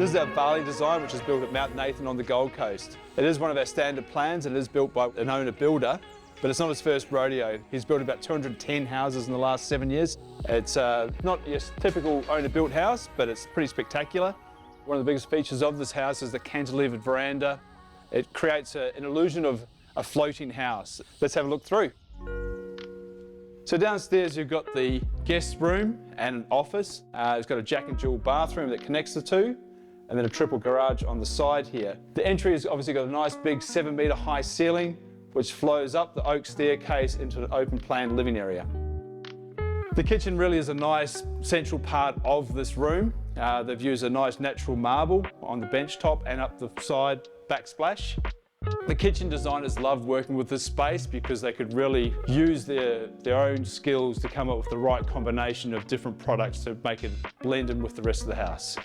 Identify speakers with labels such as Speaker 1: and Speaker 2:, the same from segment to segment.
Speaker 1: This is our Varley design, which is built at Mount Nathan on the Gold Coast. It is one of our standard plans and it is built by an owner-builder, but it's not his first rodeo. He's built about 210 houses in the last 7 years. It's not your typical owner-built house, but it's pretty spectacular. One of the biggest features of this house is the cantilevered veranda. It creates an illusion of a floating house. Let's have a look through. So downstairs you've got the guest room and an office. It's got a Jack and Jill bathroom that connects the two, and then a triple garage on the side here. The entry has obviously got a nice big 7-metre high ceiling, which flows up the oak staircase into an open plan living area. The kitchen really is a nice central part of this room. They've used a nice natural marble on the bench top and up the side backsplash. The kitchen designers loved working with this space because they could really use their own skills to come up with the right combination of different products to make it blend in with the rest of the house.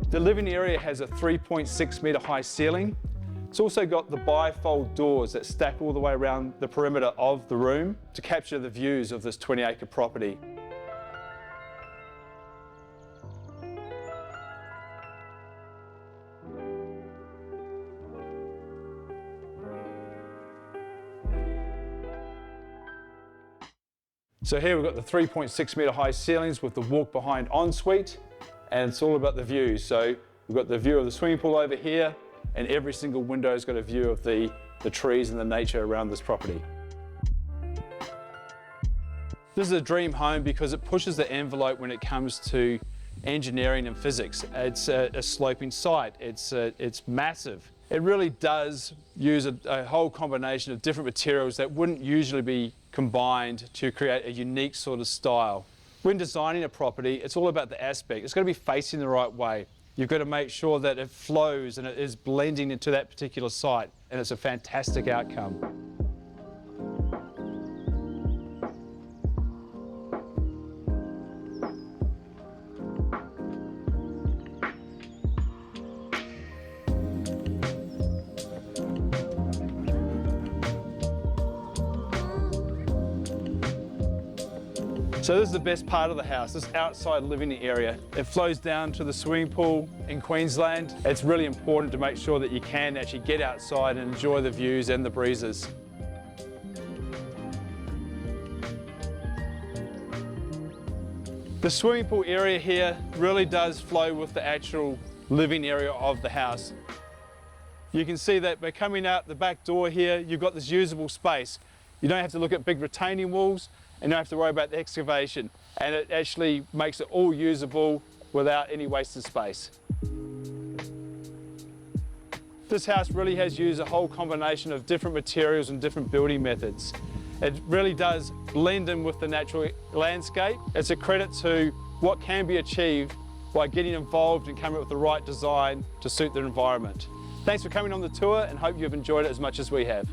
Speaker 1: The living area has a 3.6-metre high ceiling. It's also got the bifold doors that stack all the way around the perimeter of the room to capture the views of this 20-acre property. So here we've got the 3.6-metre high ceilings with the walk behind ensuite, and it's all about the views. So we've got the view of the swimming pool over here, and every single window's got a view of the trees and the nature around this property. This is a dream home because it pushes the envelope when it comes to engineering and physics. It's a sloping site, it's massive. It really does use a whole combination of different materials that wouldn't usually be combined to create a unique sort of style. When designing a property, it's all about the aspect. It's got to be facing the right way. You've got to make sure that it flows and it is blending into that particular site, and it's a fantastic outcome. So this is the best part of the house, this outside living area. It flows down to the swimming pool in Queensland. It's really important to make sure that you can actually get outside and enjoy the views and the breezes. The swimming pool area here really does flow with the actual living area of the house. You can see that by coming out the back door here, you've got this usable space. You don't have to look at big retaining walls, and don't have to worry about the excavation, and it actually makes it all usable without any wasted space. This house really has used a whole combination of different materials and different building methods. It really does blend in with the natural landscape. It's a credit to what can be achieved by getting involved and coming up with the right design to suit the environment. Thanks for coming on the tour, and hope you've enjoyed it as much as we have.